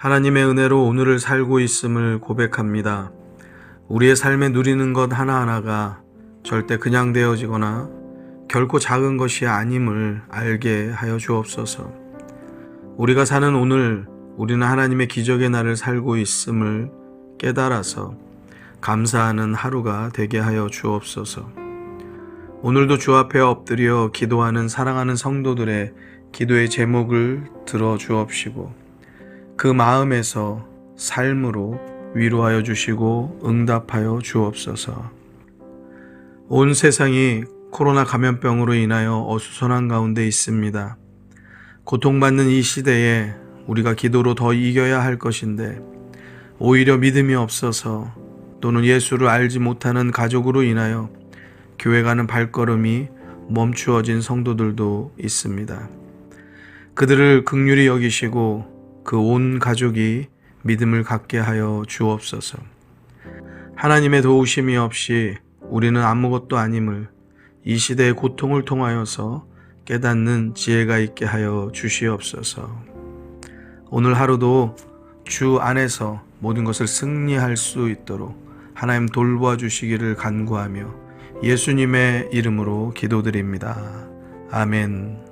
하나님의 은혜로 오늘을 살고 있음을 고백합니다. 우리의 삶에 누리는 것 하나하나가 절대 그냥 되어지거나 결코 작은 것이 아님을 알게 하여 주옵소서. 우리가 사는 오늘, 우리는 하나님의 기적의 날을 살고 있음을 깨달아서 감사하는 하루가 되게 하여 주옵소서. 오늘도 주 앞에 엎드려 기도하는 사랑하는 성도들의 기도의 제목을 들어 주옵시고 그 마음에서 삶으로 위로하여 주시고 응답하여 주옵소서. 온 세상이 코로나 감염병으로 인하여 어수선한 가운데 있습니다. 고통받는 이 시대에 우리가 기도로 더 이겨야 할 것인데 오히려 믿음이 없어서 또는 예수를 알지 못하는 가족으로 인하여 교회 가는 발걸음이 멈추어진 성도들도 있습니다. 그들을 긍휼히 여기시고 그 온 가족이 믿음을 갖게 하여 주옵소서. 하나님의 도우심이 없이 우리는 아무것도 아님을 이 시대의 고통을 통하여서 깨닫는 지혜가 있게 하여 주시옵소서. 오늘 하루도 주 안에서 모든 것을 승리할 수 있도록 하나님 돌보아 주시기를 간구하며 예수님의 이름으로 기도드립니다. 아멘.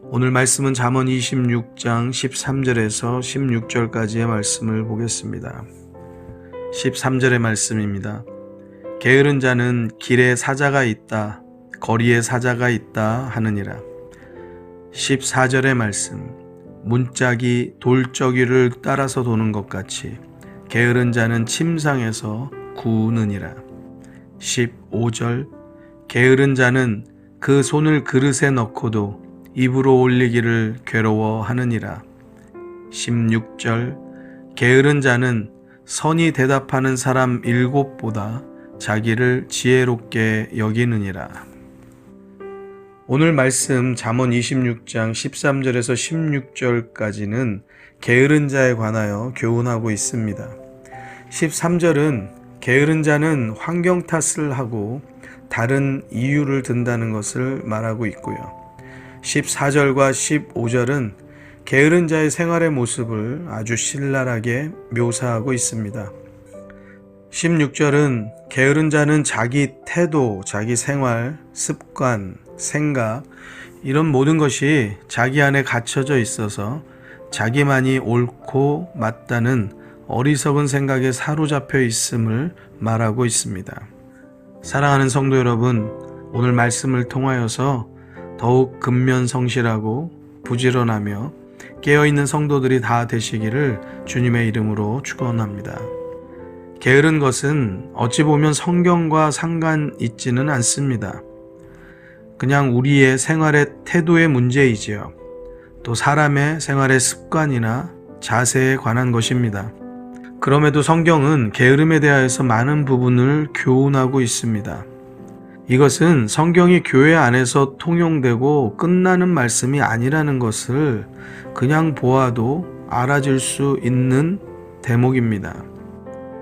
오늘 말씀은 잠언 26장 13절에서 16절까지의 말씀을 보겠습니다. 13절의 말씀입니다. 게으른 자는 길에 사자가 있다, 거리에 사자가 있다 하느니라. 14절의 말씀, 문짝이 돌저귀를 따라서 도는 것 같이 게으른 자는 침상에서 구느니라. 15절, 게으른 자는 그 손을 그릇에 넣고도 입으로 올리기를 괴로워하느니라. 16절, 게으른 자는 선이 대답하는 사람 7보다 자기를 지혜롭게 여기느니라. 오늘 말씀 잠언 26장 13절에서 16절까지는 게으른 자에 관하여 교훈하고 있습니다. 13절은 게으른 자는 환경 탓을 하고 다른 이유를 든다는 것을 말하고 있고요. 14절과 15절은 게으른 자의 생활의 모습을 아주 신랄하게 묘사하고 있습니다. 16절은 게으른 자는 자기 태도, 자기 생활, 습관, 생각 이런 모든 것이 자기 안에 갇혀져 있어서 자기만이 옳고 맞다는 어리석은 생각에 사로잡혀 있음을 말하고 있습니다. 사랑하는 성도 여러분, 오늘 말씀을 통하여서 더욱 근면성실하고 부지런하며 깨어있는 성도들이 다 되시기를 주님의 이름으로 축원합니다. 게으른 것은 어찌 보면 성경과 상관 있지는 않습니다. 그냥 우리의 생활의 태도의 문제이지요. 또 사람의 생활의 습관이나 자세에 관한 것입니다. 그럼에도 성경은 게으름에 대하여서 많은 부분을 교훈하고 있습니다. 이것은 성경이 교회 안에서 통용되고 끝나는 말씀이 아니라는 것을 그냥 보아도 알아질 수 있는 대목입니다.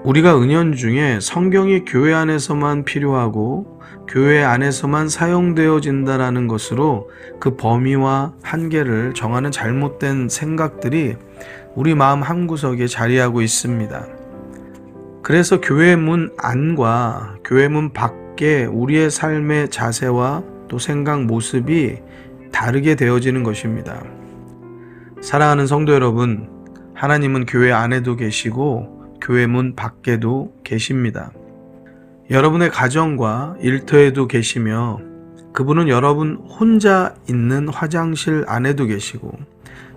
우리가 은연중에 성경이 교회 안에서만 필요하고 교회 안에서만 사용되어진다라는 것으로 그 범위와 한계를 정하는 잘못된 생각들이 우리 마음 한구석에 자리하고 있습니다. 그래서 교회 문 안과 교회 문 밖 우리의 삶의 자세와 또 생각 모습이 다르게 되어지는 것입니다. 사랑하는 성도 여러분, 하나님은 교회 안에도 계시고 교회 문 밖에도 계십니다. 여러분의 가정과 일터에도 계시며 그분은 여러분 혼자 있는 화장실 안에도 계시고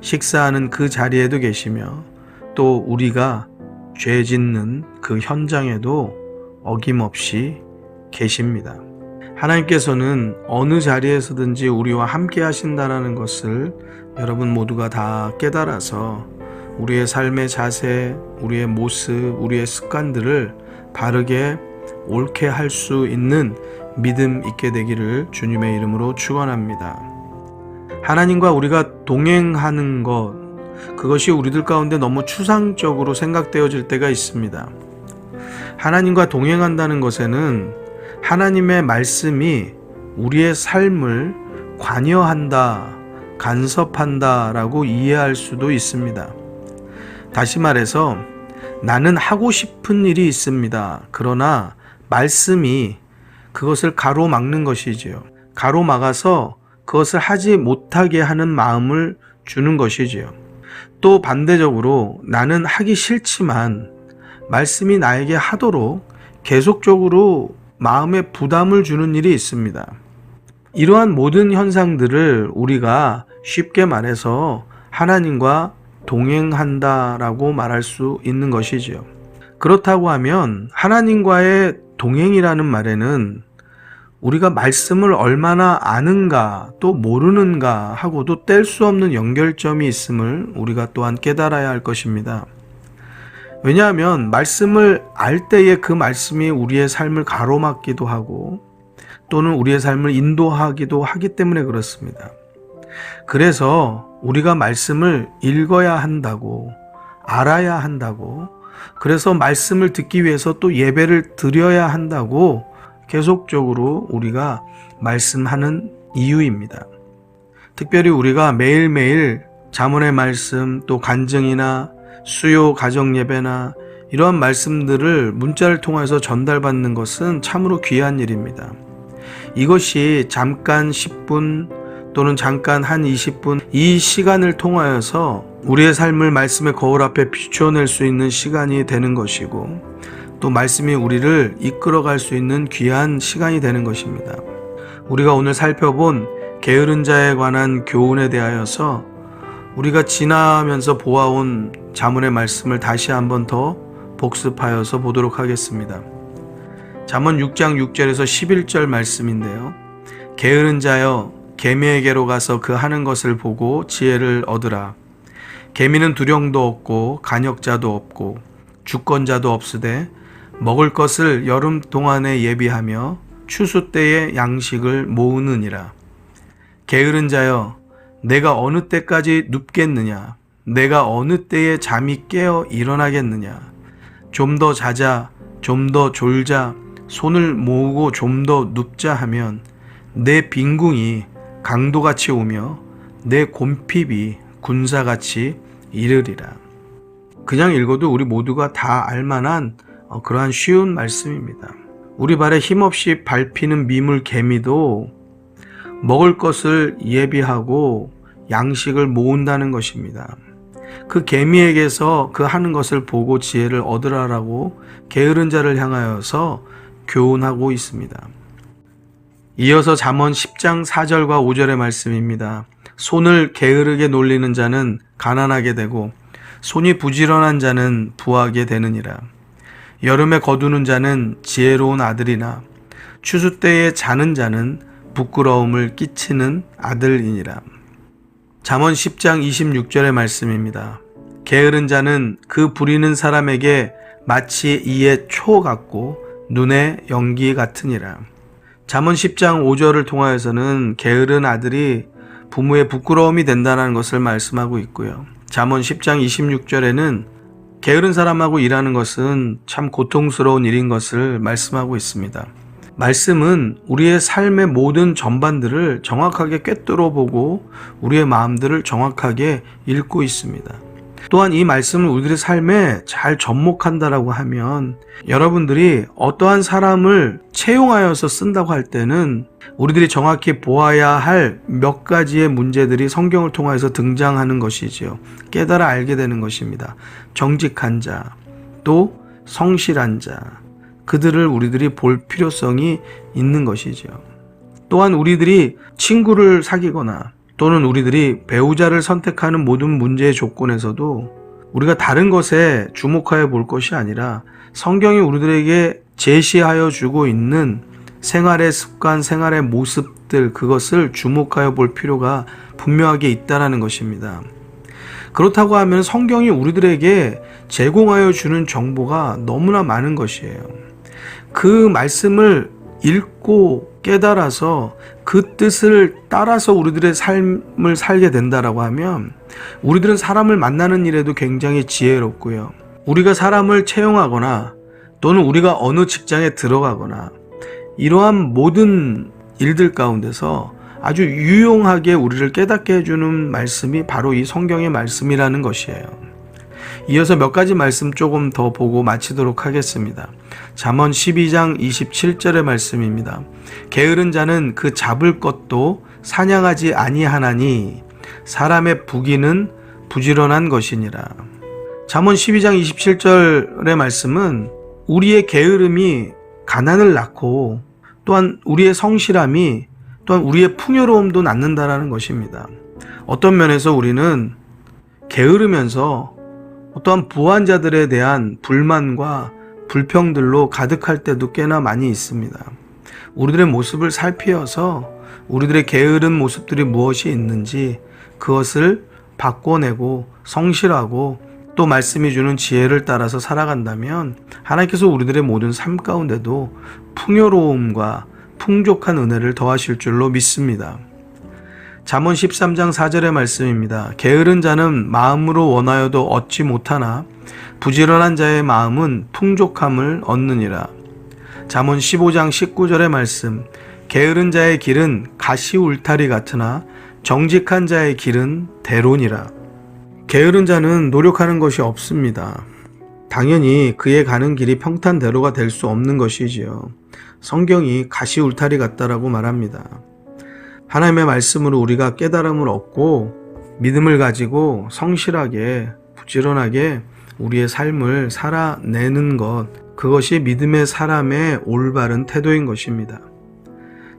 식사하는 그 자리에도 계시며 또 우리가 죄 짓는 그 현장에도 어김없이 계십니다. 하나님께서는 어느 자리에서든지 우리와 함께 하신다는 것을 여러분 모두가 다 깨달아서 우리의 삶의 자세, 우리의 모습, 우리의 습관들을 바르게 옳게 할 수 있는 믿음 있게 되기를 주님의 이름으로 축원합니다. 하나님과 우리가 동행하는 것, 그것이 우리들 가운데 너무 추상적으로 생각되어질 때가 있습니다. 하나님과 동행한다는 것에는 하나님의 말씀이 우리의 삶을 관여한다, 간섭한다라고 이해할 수도 있습니다. 다시 말해서 나는 하고 싶은 일이 있습니다. 그러나 말씀이 그것을 가로막는 것이지요. 가로막아서 그것을 하지 못하게 하는 마음을 주는 것이지요. 또 반대적으로 나는 하기 싫지만 말씀이 나에게 하도록 계속적으로 마음에 부담을 주는 일이 있습니다. 이러한 모든 현상들을 우리가 쉽게 말해서 하나님과 동행한다라고 말할 수 있는 것이지요. 그렇다고 하면 하나님과의 동행이라는 말에는 우리가 말씀을 얼마나 아는가 또 모르는가 하고도 뗄 수 없는 연결점이 있음을 우리가 또한 깨달아야 할 것입니다. 왜냐하면 말씀을 알 때에 그 말씀이 우리의 삶을 가로막기도 하고 또는 우리의 삶을 인도하기도 하기 때문에 그렇습니다. 그래서 우리가 말씀을 읽어야 한다고, 알아야 한다고, 그래서 말씀을 듣기 위해서 또 예배를 드려야 한다고 계속적으로 우리가 말씀하는 이유입니다. 특별히 우리가 매일매일 잠언의 말씀, 또 간증이나 수요 가정 예배나 이러한 말씀들을 문자를 통해서 전달받는 것은 참으로 귀한 일입니다. 이것이 잠깐 10분 또는 잠깐 한 20분 이 시간을 통하여서 우리의 삶을 말씀의 거울 앞에 비춰낼 수 있는 시간이 되는 것이고 또 말씀이 우리를 이끌어갈 수 있는 귀한 시간이 되는 것입니다. 우리가 오늘 살펴본 게으른 자에 관한 교훈에 대하여서 우리가 지나면서 보아온 잠언의 말씀을 다시 한번 더 복습하여서 보도록 하겠습니다. 잠언 6장 6절에서 11절 말씀인데요. 게으른 자여 개미에게로 가서 그 하는 것을 보고 지혜를 얻으라. 개미는 두령도 없고 간역자도 없고 주권자도 없으되 먹을 것을 여름 동안에 예비하며 추수 때에 양식을 모으느니라. 게으른 자여 내가 어느 때까지 눕겠느냐? 내가 어느 때에 잠이 깨어 일어나겠느냐? 좀 더 자자, 좀 더 졸자, 손을 모으고 좀 더 눕자 하면 내 빈궁이 강도같이 오며 내 곰핍이 군사같이 이르리라. 그냥 읽어도 우리 모두가 다 알만한 그러한 쉬운 말씀입니다. 우리 발에 힘없이 밟히는 미물 개미도 먹을 것을 예비하고 양식을 모은다는 것입니다. 그 개미에게서 그 하는 것을 보고 지혜를 얻으라라고 게으른 자를 향하여서 교훈하고 있습니다. 이어서 잠언 10장 4절과 5절의 말씀입니다. 손을 게으르게 놀리는 자는 가난하게 되고 손이 부지런한 자는 부하게 되느니라. 여름에 거두는 자는 지혜로운 아들이나 추수 때에 자는 자는 부끄러움을 끼치는 아들이니라. 잠언 10장 26절의 말씀입니다. 게으른 자는 그 부리는 사람에게 마치 이의 초 같고 눈의 연기 같으니라. 잠언 10장 5절을 통하여서는 게으른 아들이 부모의 부끄러움이 된다는 것을 말씀하고 있고요. 잠언 10장 26절에는 게으른 사람하고 일하는 것은 참 고통스러운 일인 것을 말씀하고 있습니다. 말씀은 우리의 삶의 모든 전반들을 정확하게 꿰뚫어 보고 우리의 마음들을 정확하게 읽고 있습니다. 또한 이 말씀을 우리들의 삶에 잘 접목한다라고 하면 여러분들이 어떠한 사람을 채용하여서 쓴다고 할 때는 우리들이 정확히 보아야 할 몇 가지의 문제들이 성경을 통해서 등장하는 것이지요. 깨달아 알게 되는 것입니다. 정직한 자, 또 성실한 자, 그들을 우리들이 볼 필요성이 있는 것이죠. 또한 우리들이 친구를 사귀거나 또는 우리들이 배우자를 선택하는 모든 문제의 조건에서도 우리가 다른 것에 주목하여 볼 것이 아니라 성경이 우리들에게 제시하여 주고 있는 생활의 습관, 생활의 모습들, 그것을 주목하여 볼 필요가 분명하게 있다는 것입니다. 그렇다고 하면 성경이 우리들에게 제공하여 주는 정보가 너무나 많은 것이에요. 그 말씀을 읽고 깨달아서 그 뜻을 따라서 우리들의 삶을 살게 된다라고 하면 우리들은 사람을 만나는 일에도 굉장히 지혜롭고요. 우리가 사람을 채용하거나 또는 우리가 어느 직장에 들어가거나 이러한 모든 일들 가운데서 아주 유용하게 우리를 깨닫게 해주는 말씀이 바로 이 성경의 말씀이라는 것이에요. 이어서 몇 가지 말씀 조금 더 보고 마치도록 하겠습니다. 잠언 12장 27절의 말씀입니다. 게으른 자는 그 잡을 것도 사냥하지 아니하나니 사람의 부귀는 부지런한 것이니라. 잠언 12장 27절의 말씀은 우리의 게으름이 가난을 낳고 또한 우리의 성실함이 또한 우리의 풍요로움도 낳는다라는 것입니다. 어떤 면에서 우리는 게으르면서 어떠한 부한 자들에 대한 불만과 불평들로 가득할 때도 꽤나 많이 있습니다. 우리들의 모습을 살피어서 우리들의 게으른 모습들이 무엇이 있는지 그것을 바꿔내고 성실하고 또 말씀이 주는 지혜를 따라서 살아간다면 하나님께서 우리들의 모든 삶 가운데도 풍요로움과 풍족한 은혜를 더하실 줄로 믿습니다. 잠언 13장 4절의 말씀입니다. 게으른 자는 마음으로 원하여도 얻지 못하나 부지런한 자의 마음은 풍족함을 얻느니라. 잠언 15장 19절의 말씀. 게으른 자의 길은 가시 울타리 같으나 정직한 자의 길은 대론이라. 게으른 자는 노력하는 것이 없습니다. 당연히 그의 가는 길이 평탄대로가 될 수 없는 것이지요. 성경이 가시 울타리 같다라고 말합니다. 하나님의 말씀으로 우리가 깨달음을 얻고 믿음을 가지고 성실하게 부지런하게 우리의 삶을 살아내는 것, 그것이 믿음의 사람의 올바른 태도인 것입니다.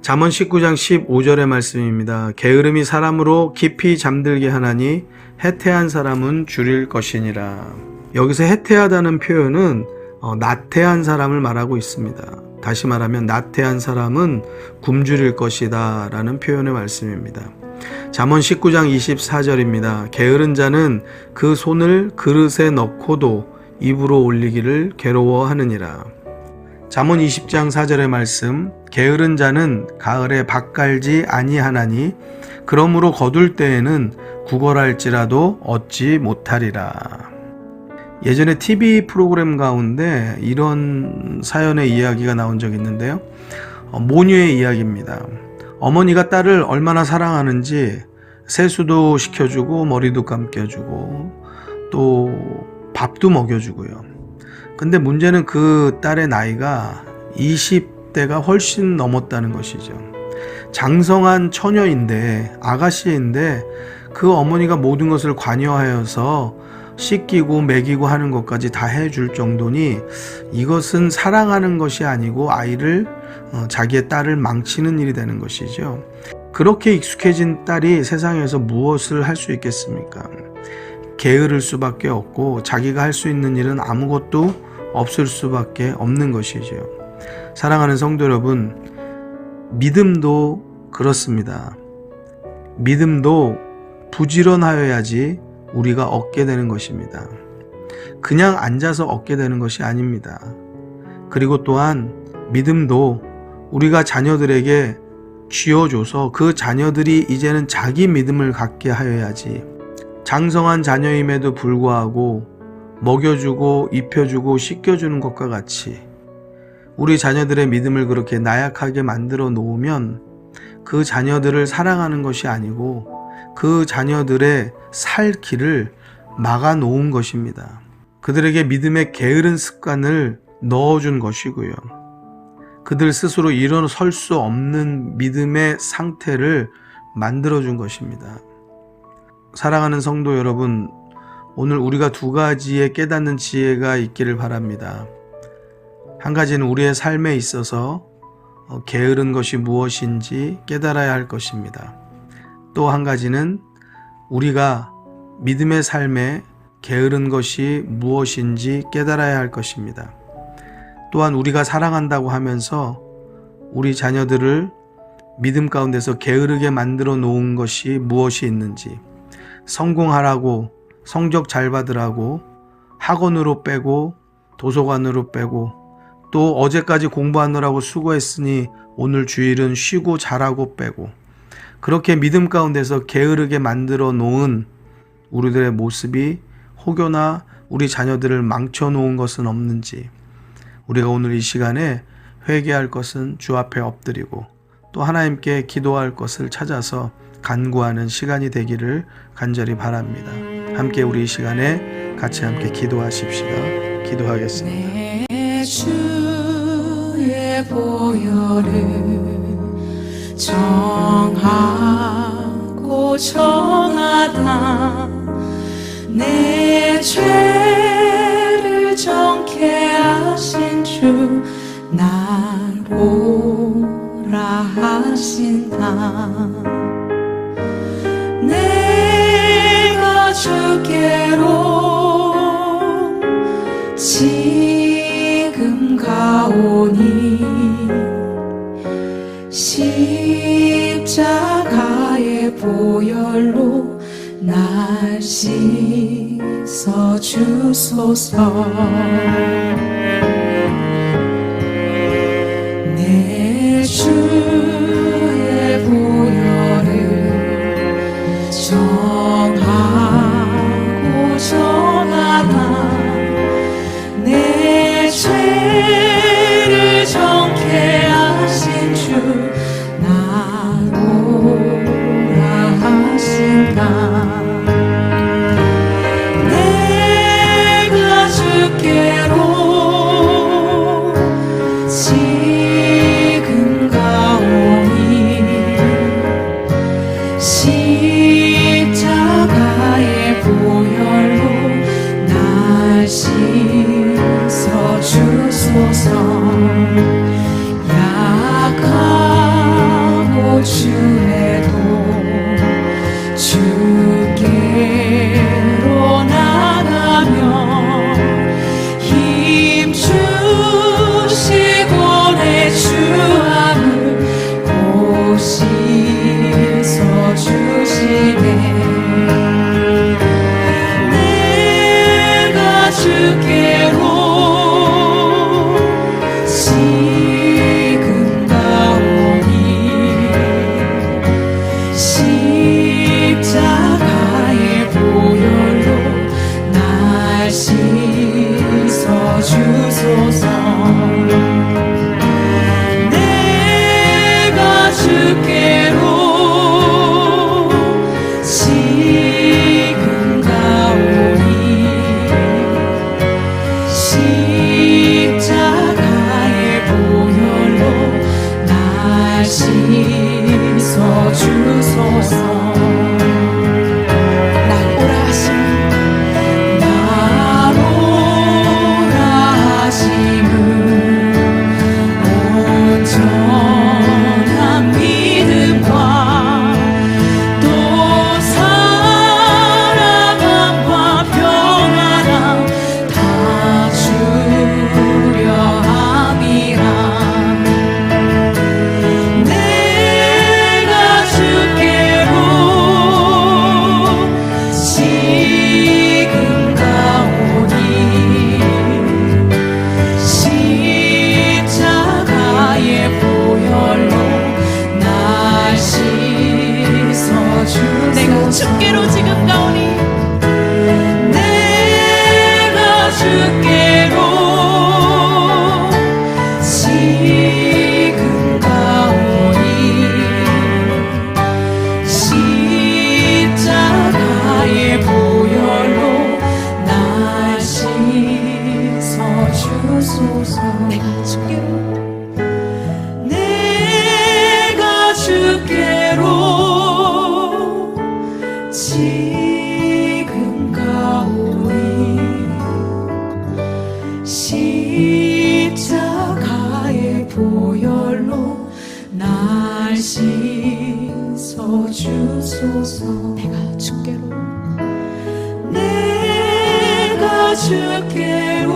잠언 19장 15절의 말씀입니다. 게으름이 사람으로 깊이 잠들게 하나니 해태한 사람은 줄일 것이니라. 여기서 해태하다는 표현은 나태한 사람을 말하고 있습니다. 다시 말하면 나태한 사람은 굶주릴 것이다 라는 표현의 말씀입니다. 잠언 19장 24절입니다. 게으른 자는 그 손을 그릇에 넣고도 입으로 올리기를 괴로워하느니라. 잠언 20장 4절의 말씀. 게으른 자는 가을에 밭 갈지 아니하나니 그러므로 거둘 때에는 구걸할지라도 얻지 못하리라. 예전에 TV 프로그램 가운데 이런 사연의 이야기가 나온 적이 있는데요. 모녀의 이야기입니다. 어머니가 딸을 얼마나 사랑하는지 세수도 시켜주고 머리도 감겨주고 또 밥도 먹여주고요. 근데 문제는 그 딸의 나이가 20대가 훨씬 넘었다는 것이죠. 장성한 처녀인데 아가씨인데 그 어머니가 모든 것을 관여하여서 씻기고 먹이고 하는 것까지 다 해줄 정도니 이것은 사랑하는 것이 아니고 아이를 자기의 딸을 망치는 일이 되는 것이죠. 그렇게 익숙해진 딸이 세상에서 무엇을 할 수 있겠습니까? 게으를 수밖에 없고 자기가 할 수 있는 일은 아무것도 없을 수밖에 없는 것이죠. 사랑하는 성도 여러분, 믿음도 그렇습니다. 믿음도 부지런하여야지 우리가 얻게 되는 것입니다. 그냥 앉아서 얻게 되는 것이 아닙니다. 그리고 또한 믿음도 우리가 자녀들에게 쥐어줘서 그 자녀들이 이제는 자기 믿음을 갖게 하여야지, 장성한 자녀임에도 불구하고 먹여주고 입혀주고 씻겨주는 것과 같이 우리 자녀들의 믿음을 그렇게 나약하게 만들어 놓으면 그 자녀들을 사랑하는 것이 아니고 그 자녀들의 살 길을 막아 놓은 것입니다. 그들에게 믿음의 게으른 습관을 넣어준 것이고요. 그들 스스로 일어설 수 없는 믿음의 상태를 만들어준 것입니다. 사랑하는 성도 여러분, 오늘 우리가 두 가지의 깨닫는 지혜가 있기를 바랍니다. 한 가지는 우리의 삶에 있어서 게으른 것이 무엇인지 깨달아야 할 것입니다. 또 한 가지는 우리가 믿음의 삶에 게으른 것이 무엇인지 깨달아야 할 것입니다. 또한 우리가 사랑한다고 하면서 우리 자녀들을 믿음 가운데서 게으르게 만들어 놓은 것이 무엇이 있는지, 성공하라고, 성적 잘 받으라고 학원으로 빼고 도서관으로 빼고 또 어제까지 공부하느라고 수고했으니 오늘 주일은 쉬고 자라고 빼고, 그렇게 믿음 가운데서 게으르게 만들어 놓은 우리들의 모습이 혹여나 우리 자녀들을 망쳐 놓은 것은 없는지, 우리가 오늘 이 시간에 회개할 것은 주 앞에 엎드리고 또 하나님께 기도할 것을 찾아서 간구하는 시간이 되기를 간절히 바랍니다. 함께 우리 이 시간에 같이 함께 기도하십시다. 기도하겠습니다. 내 주의 보혈을 정하고 정하다 내 죄를 정케 하신 주 날 보라 하신다. 내가 주께로 지금 가오니 십자가의 보혈로 날 씻어 주소서. 내 주의 보혈을 정하고 정하다 내 죄를 정케 하신 주 날 보라 하신다. 내가 주께로 지금 가오니 십자가의 보혈로 날 씻어 주소서. 약하고 주에도 주께로 나가며 힘 주시고 내 주함을 곧 씻어 주시네. 내가 주께로 지금 가오니 십자가의 보혈로 날 씻어 주소서. 내가 주께로 지금 가오니 십자가의 보혈로 날 씻어 주소서. 날 오라 하심은 날 오라 하심은 온전한 믿음과 또 사랑함과 평안함 다 주려 함이라. 내가 주께로 지금 가오니 십자가의 보혈로 날 씻어 주소서. 내가 주께로 지금 가오니 내가 주께로 지금 가오니 십자가의 보혈로 지금 가오니 십자가의 보혈로 날 씻어주소서. 내가 주께로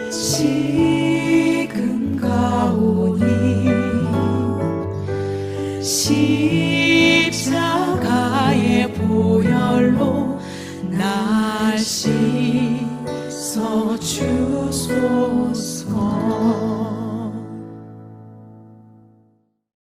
지금 가오니 십자가의 보혈로 날 씻어주소서.